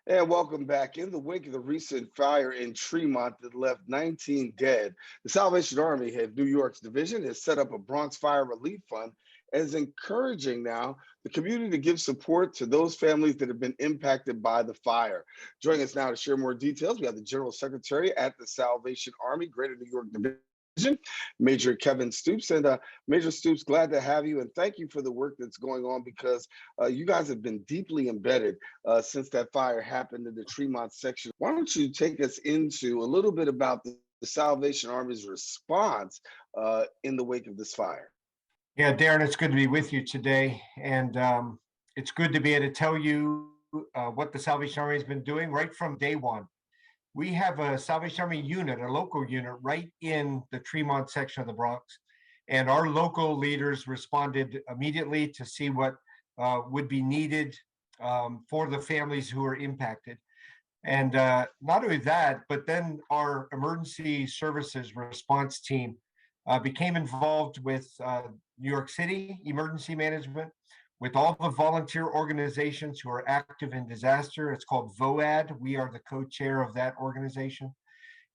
And welcome back. In the wake of the recent fire in Tremont that left 19 dead, the Salvation Army of New York's division has set up a Bronx Fire Relief Fund and is encouraging now the community to give support to those families that have been impacted by the fire. Joining us now to share more details, we have the General Secretary at the Salvation Army, Greater New York Division, Major Kevin Stoops. And Major Stoops, glad to have you and thank you for the work that's going on because you guys have been deeply embedded since that fire happened in the Tremont section. Why don't you take us into a little bit about the Salvation Army's response in the wake of this fire? Yeah, Darren, it's good to be with you today. And it's good to be able to tell you what the Salvation Army has been doing right from day one. We have a Salvation Army unit, a local unit, right in the Tremont section of the Bronx. And our local leaders responded immediately to see what would be needed for the families who are impacted. And not only that, but then our emergency services response team became involved with New York City Emergency Management, with all the volunteer organizations who are active in disaster. It's called VOAD. We are the co-chair of that organization.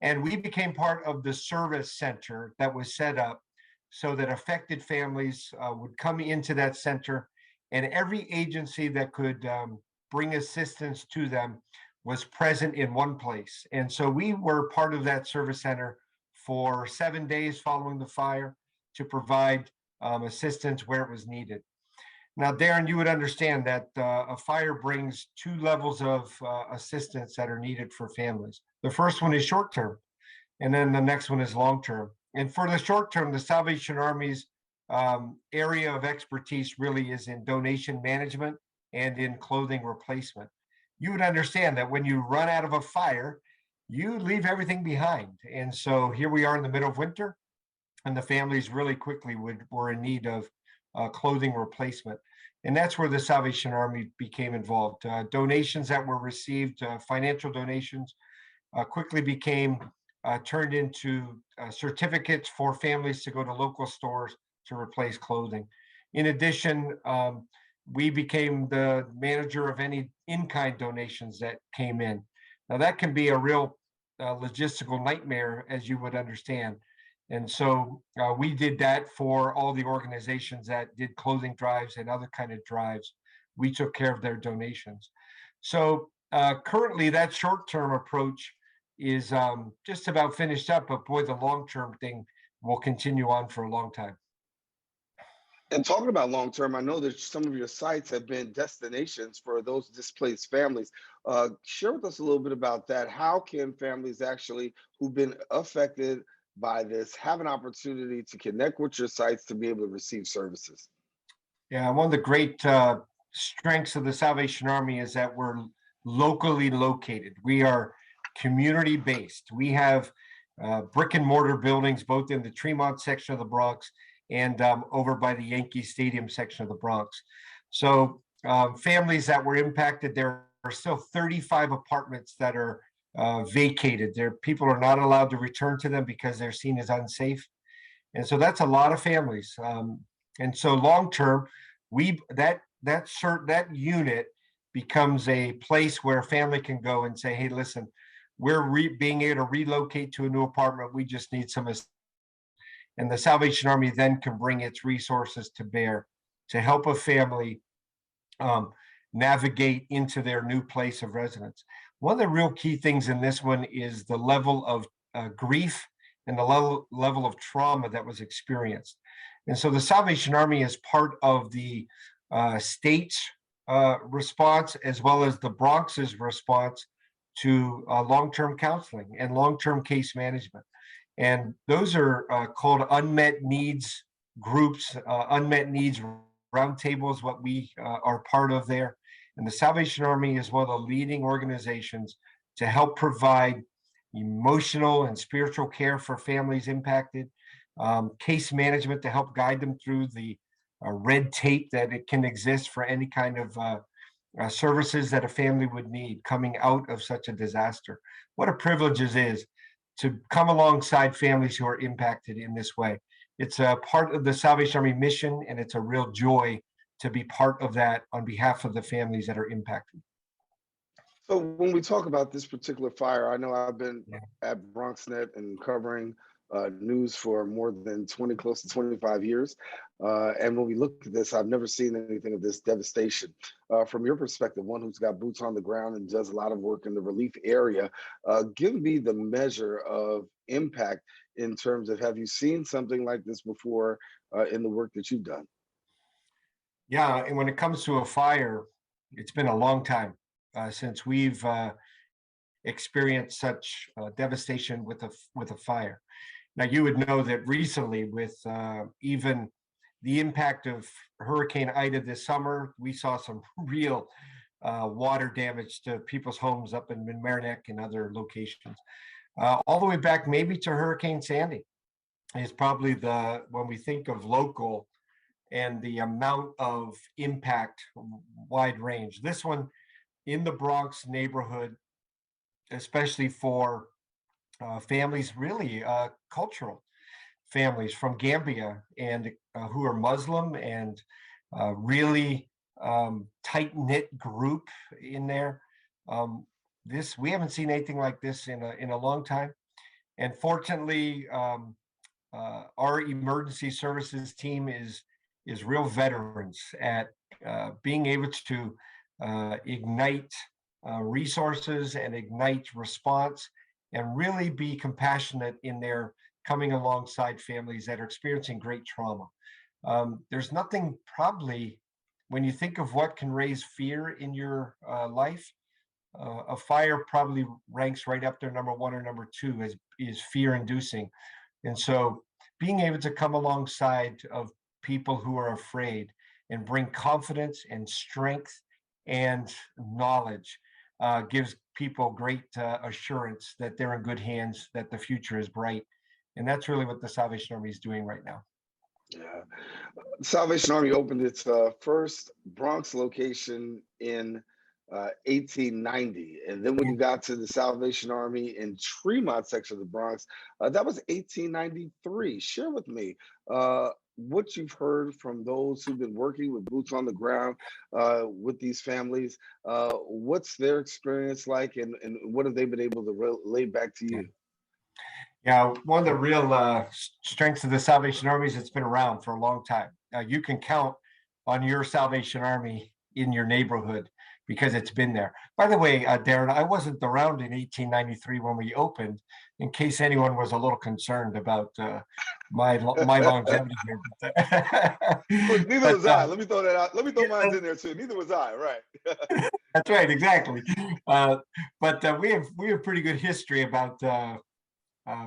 And we became part of the service center that was set up so that affected families would come into that center, and every agency that could bring assistance to them was present in one place. And so we were part of that service center for 7 days following the fire to provide assistance where it was needed. Now, Darren, you would understand that a fire brings two levels of assistance that are needed for families. The first one is short term, and then the next one is long term. And for the short term, the Salvation Army's area of expertise really is in donation management and in clothing replacement. You would understand that when you run out of a fire, you leave everything behind. And so here we are in the middle of winter, and the families really quickly were in need of clothing replacement. And that's where the Salvation Army became involved. Donations that were received, financial donations, quickly became turned into certificates for families to go to local stores to replace clothing. In addition, we became the manager of any in-kind donations that came in. Now that can be a real logistical nightmare, as you would understand. And so we did that for all the organizations that did clothing drives and other kind of drives. We took care of their donations. So currently that short-term approach is just about finished up, but boy, the long-term thing will continue on for a long time. And talking about long term, I know that some of your sites have been destinations for those displaced families. Share with us a little bit about that. How can families actually who've been affected by this have an opportunity to connect with your sites to be able to receive services? Yeah, one of the great strengths of the Salvation Army is that we're locally located. We are community based. We have brick and mortar buildings both in the Tremont section of the Bronx and over by the Yankee Stadium section of the Bronx. So families that were impacted, there are still 35 apartments that are vacated. People are not allowed to return to them because they're seen as unsafe. And so that's a lot of families. And so long term, that unit becomes a place where a family can go and say, hey, listen, we're being able to relocate to a new apartment. We just need some assistance. And the Salvation Army then can bring its resources to bear to help a family navigate into their new place of residence. One of the real key things in this one is the level of grief and the level of trauma that was experienced. And so the Salvation Army is part of the state's response as well as the Bronx's response to long-term counseling and long-term case management. And those are called unmet needs groups, unmet needs roundtables, what we are part of there. And the Salvation Army is one of the leading organizations to help provide emotional and spiritual care for families impacted, case management to help guide them through the red tape that it can exist for any kind of services that a family would need coming out of such a disaster. What a privilege it is to come alongside families who are impacted in this way. It's a part of the Salvation Army mission, and it's a real joy to be part of that on behalf of the families that are impacted. So when we talk about this particular fire, I know I've been Yeah. at BronxNet and covering news for more than 20, close to 25 years. And when we look at this, I've never seen anything of this devastation. From your perspective, one who's got boots on the ground and does a lot of work in the relief area, give me the measure of impact in terms of, have you seen something like this before in the work that you've done? Yeah, and when it comes to a fire, it's been a long time since we've experienced such devastation with a fire. Now, you would know that recently, with even the impact of Hurricane Ida this summer, we saw some real water damage to people's homes up in Mamaroneck and other locations. All the way back, maybe to Hurricane Sandy, is probably the when we think of local and the amount of impact, wide range. This one in the Bronx neighborhood, especially for families, really cultural families from Gambia and who are Muslim and really tight knit group in there. Um, this we haven't seen anything like this in a long time, and fortunately, our emergency services team is real veterans at being able to ignite resources and ignite response and really be compassionate in their coming alongside families that are experiencing great trauma. There's nothing probably when you think of what can raise fear in your life, a fire probably ranks right up there, number one or number two, is fear inducing. And so being able to come alongside of people who are afraid and bring confidence and strength and knowledge gives people great assurance that they're in good hands, that the future is bright. And that's really what the Salvation Army is doing right now. Yeah. Salvation Army opened its first Bronx location in 1890. And then when you got to the Salvation Army in Tremont section of the Bronx, that was 1893. Share with me what you've heard from those who've been working with boots on the ground with these families. What's their experience like, and what have they been able to relay back to you? Yeah, one of the real strengths of the Salvation Army is it's been around for a long time. You can count on your Salvation Army in your neighborhood because it's been there. By the way, Darren, I wasn't around in 1893 when we opened, in case anyone was a little concerned about my longevity here. Look, neither But was I. Let me throw that out. Let me throw mine yeah, in there too. Neither was I. Right. that's right, exactly. But we have pretty good history about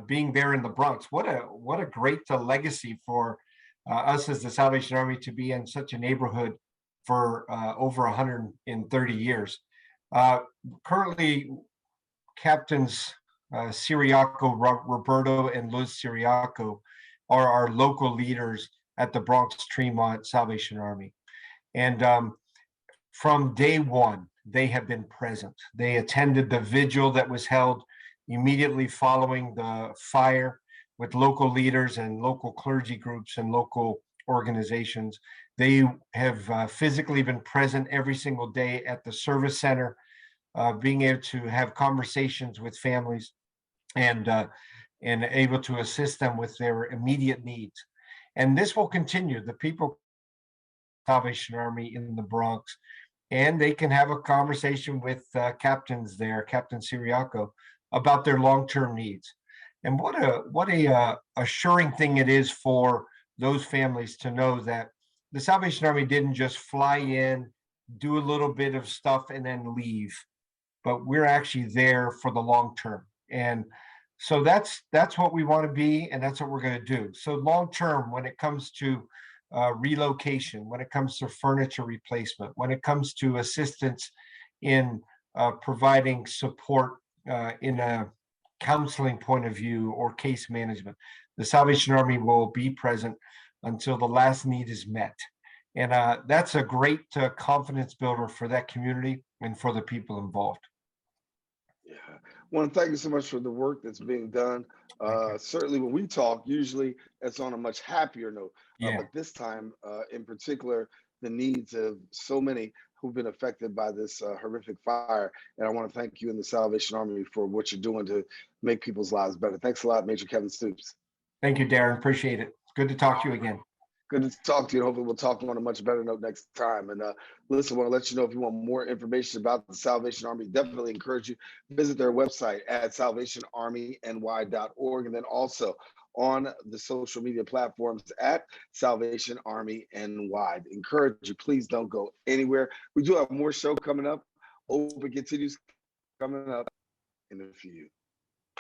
being there in the Bronx. What a great legacy for us as the Salvation Army to be in such a neighborhood for over 130 years. Uh, Currently, Captains Siriaco, Roberto, and Luz Siriaco are our local leaders at the Bronx Tremont Salvation Army. And from day one, they have been present. They attended the vigil that was held immediately following the fire with local leaders and local clergy groups and local organizations. They have physically been present every single day at the service center, being able to have conversations with families and able to assist them with their immediate needs. And this will continue. The people Salvation Army in the Bronx, and they can have a conversation with captains there, Captain Siriaco, about their long-term needs. And what a assuring thing it is for those families to know that the Salvation Army didn't just fly in, do a little bit of stuff, and then leave, but we're actually there for the long term. And so that's what we want to be, and that's what we're going to do. So long term, when it comes to relocation, when it comes to furniture replacement, when it comes to assistance in providing support in a counseling point of view or case management, the Salvation Army will be present until the last need is met. And that's a great confidence builder for that community and for the people involved. Yeah. Well, thank you so much for the work that's being done. Thank you. Certainly, when we talk, usually it's on a much happier note. Yeah. But this time, in particular, the needs of so many. who've been affected by this horrific fire. And I want to thank you and the Salvation Army for what you're doing to make people's lives better. Thanks a lot, Major Kevin Stoops. Thank you, Darren. Appreciate it. It's good to talk to you again. Good to talk to you. Hopefully, we'll talk on a much better note next time. And listen, I want to let you know if you want more information about the Salvation Army, definitely encourage you visit their website at salvationarmyny.org, and then also on the social media platforms at Salvation Army NY. Encourage you, please don't go anywhere. We do have more show coming up. Open continues coming up in a few.